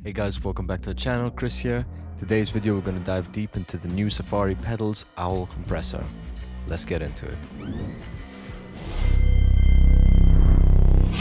Hey guys, welcome back to the channel, Chris here. Today's video we're going to dive deep into the new Safari pedals Owl Compressor. Let's get into it.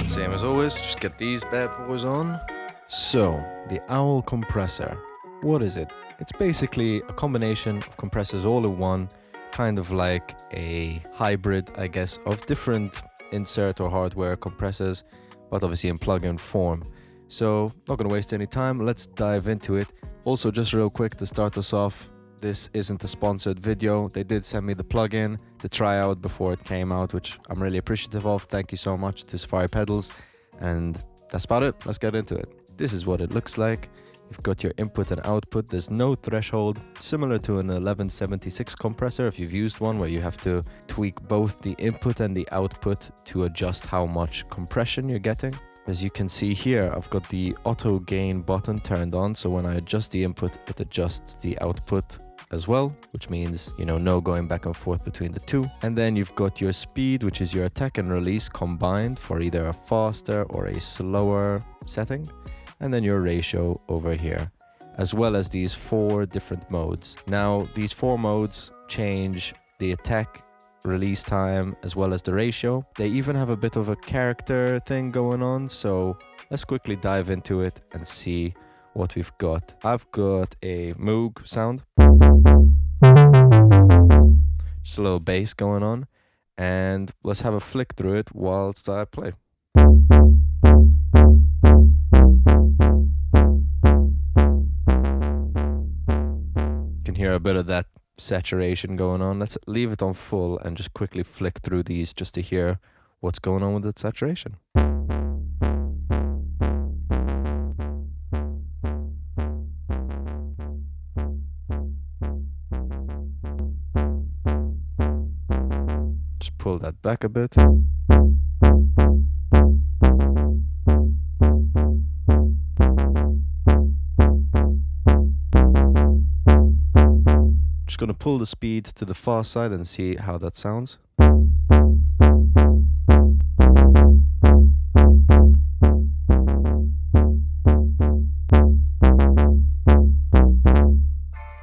Same as always, just get these bad boys on. So, the Owl Compressor, what is it? It's basically a combination of compressors all in one, kind of like a hybrid, I guess, of different insert or hardware compressors, but obviously in plug-in form. So, not going to waste any time, let's dive into it. Also, just real quick to start us off, this isn't a sponsored video. They did send me the plugin to try out before it came out, which I'm really appreciative of. Thank you so much to Safari Pedals. And that's about it. Let's get into it. This is what it looks like. You've got your input and output. There's no threshold, similar to an 1176 compressor if you've used one, where you have to tweak both the input and the output to adjust how much compression you're getting. As you can see here, I've got the auto gain button turned on, so when I adjust the input, it adjusts the output as well, which means, you know, no going back and forth between the two. And then you've got your speed, which is your attack and release combined for either a faster or a slower setting. And then your ratio over here, as well as these 4 different modes. Now, these 4 modes change the attack, release time, as well as the ratio. They even have a bit of a character thing going on, so let's quickly dive into it and see what we've got. I've got a Moog sound, just a little bass going on, and let's have a flick through it whilst I play. You can hear a bit of that saturation going on. Let's leave it on full and just quickly flick through these just to hear what's going on with the saturation. Just pull that back a bit. Going to pull the speed to the far side and see how that sounds.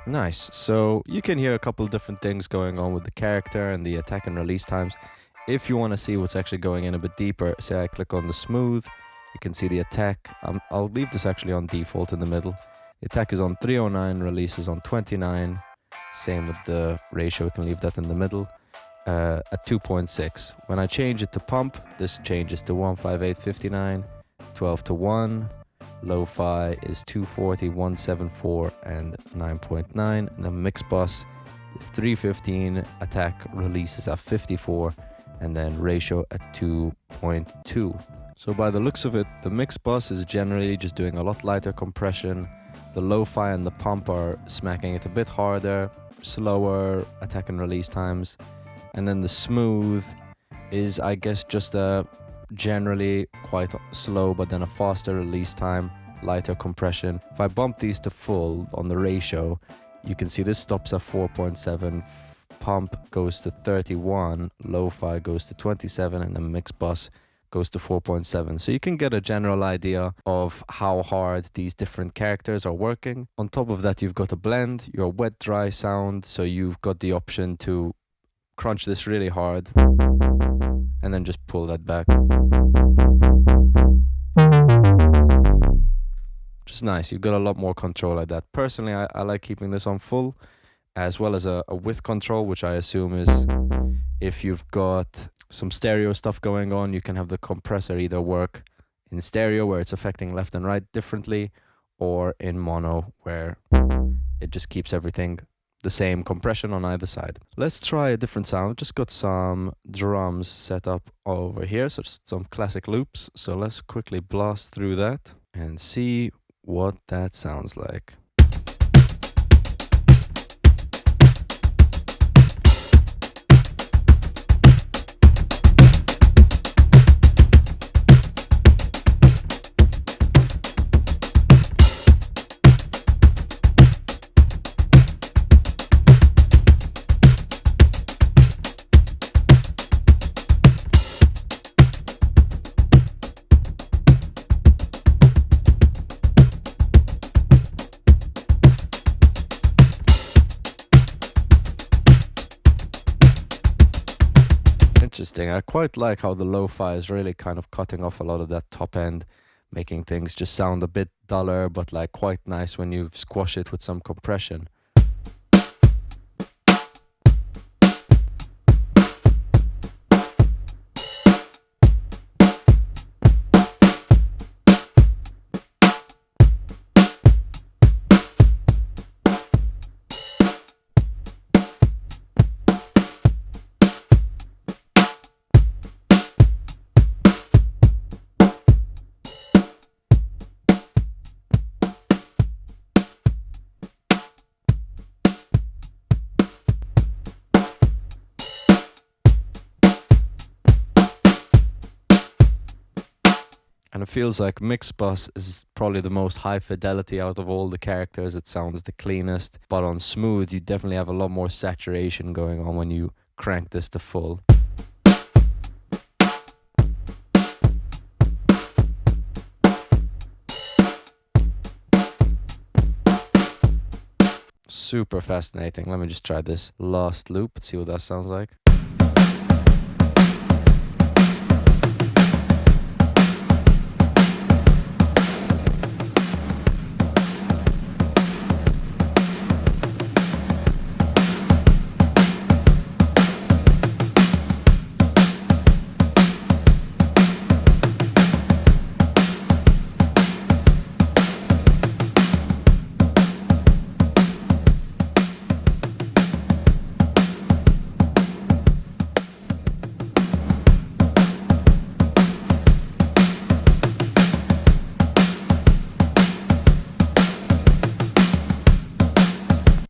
Nice. So you can hear a couple of different things going on with the character and the attack and release times. If you want to see what's actually going in a bit deeper, say I click on the smooth, you can see the attack. I'll leave this actually on default in the middle. The attack is on 309, release is on 29. Same with the ratio, we can leave that in the middle at 2.6. When I change it to pump, this changes to 158.59, 12 to 1. Lo-fi is 240, 174, and 9.9. And the mix bus is 315, attack release is at 54, and then ratio at 2.2. So by the looks of it, the mix bus is generally just doing a lot lighter compression. The lo-fi and the pump are smacking it a bit harder, slower attack and release times. And then the smooth is, I guess, just a generally quite slow, but then a faster release time, lighter compression. If I bump these to full on the ratio, you can see this stops at 4.7, pump goes to 31, lo-fi goes to 27, and the mix bus goes to 4.7. So you can get a general idea of how hard these different characters are working. On top of that, you've got a blend, your wet dry sound, so you've got the option to crunch this really hard and then just pull that back. Just nice. You've got a lot more control like that. Personally, I like keeping this on full, as well as a width control, which I assume is if you've got some stereo stuff going on, you can have the compressor either work in stereo, where it's affecting left and right differently, or in mono, where it just keeps everything the same compression on either side. Let's try a different sound. Just got some drums set up over here, so just some classic loops. So let's quickly blast through that and see what that sounds like. interesting. I quite like how the lo-fi is really kind of cutting off a lot of that top end, making things just sound a bit duller, but like quite nice when you squash it with some compression. And it feels like Mix Bus is probably the most high fidelity out of all the characters. It sounds the cleanest. But on Smooth, you definitely have a lot more saturation going on when you crank this to full. Super fascinating. Let me just try this last loop and see what that sounds like.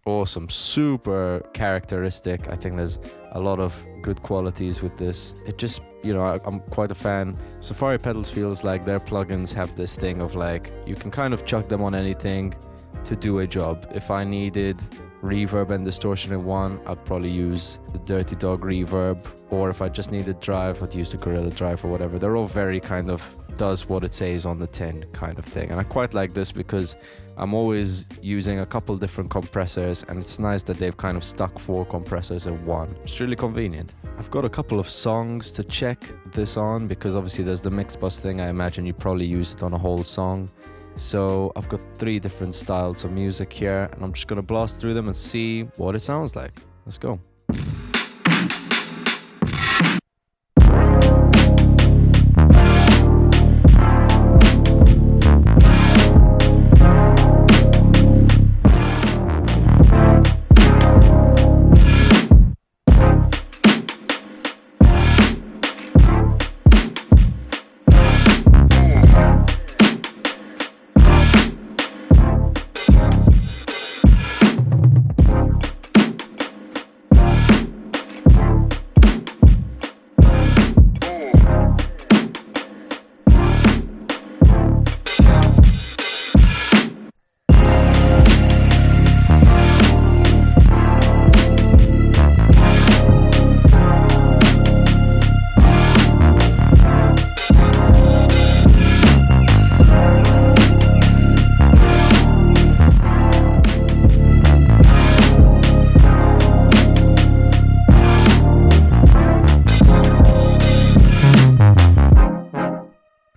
Awesome, super characteristic. I think there's a lot of good qualities with this. It just, you know, I'm quite a fan. Safari Pedals feels like their plugins have this thing of like, you can kind of chuck them on anything to do a job. If I needed reverb and distortion in one, I'd probably use the Dirty Dog reverb, or if I just needed drive, I'd use the Gorilla Drive or whatever. They're all very kind of does what it says on the tin kind of thing, and I quite like this because I'm always using a couple different compressors, and it's nice that they've kind of stuck 4 compressors in one. It's really convenient. I've got a couple of songs to check this on, because obviously there's the mix bus thing. I imagine you probably use it on a whole song. So I've got 3 different styles of music here, and I'm just gonna blast through them and see what it sounds like. Let's go.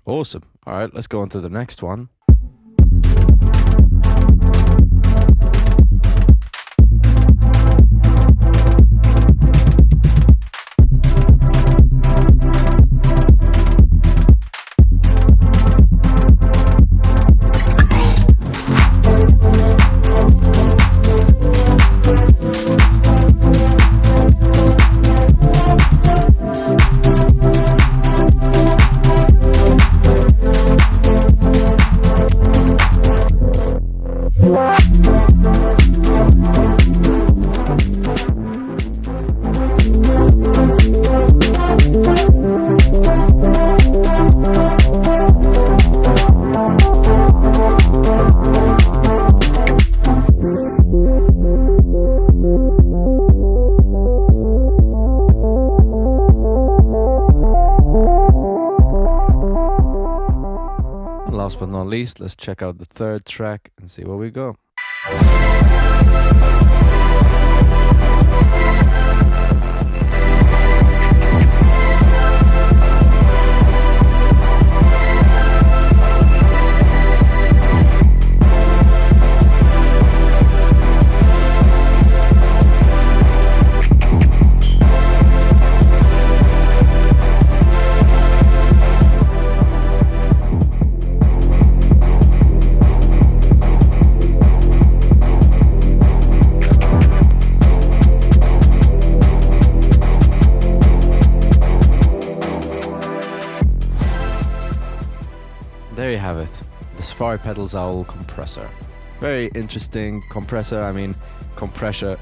Awesome. All right, let's go on to the next one. Last but not least, let's check out the third track and see where we go. Safari Pedals Owl Compressor. Very interesting compressor. I mean, compressor.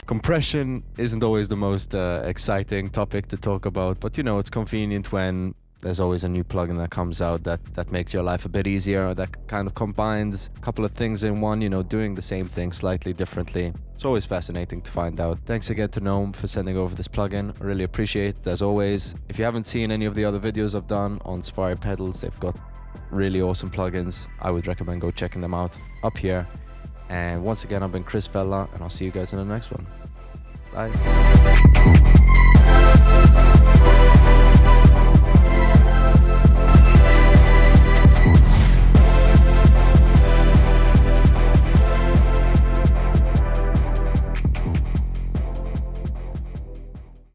Compression isn't always the most exciting topic to talk about, but you know, it's convenient when there's always a new plugin that comes out that makes your life a bit easier, or that kind of combines a couple of things in one, you know, doing the same thing slightly differently. It's always fascinating to find out. Thanks again to Gnome for sending over this plugin. I really appreciate it, as always. If you haven't seen any of the other videos I've done on Safari Pedals, they've got really awesome plugins. I would recommend go checking them out up here. And once again, I've been Chris Vella, and I'll see you guys in the next one. Bye.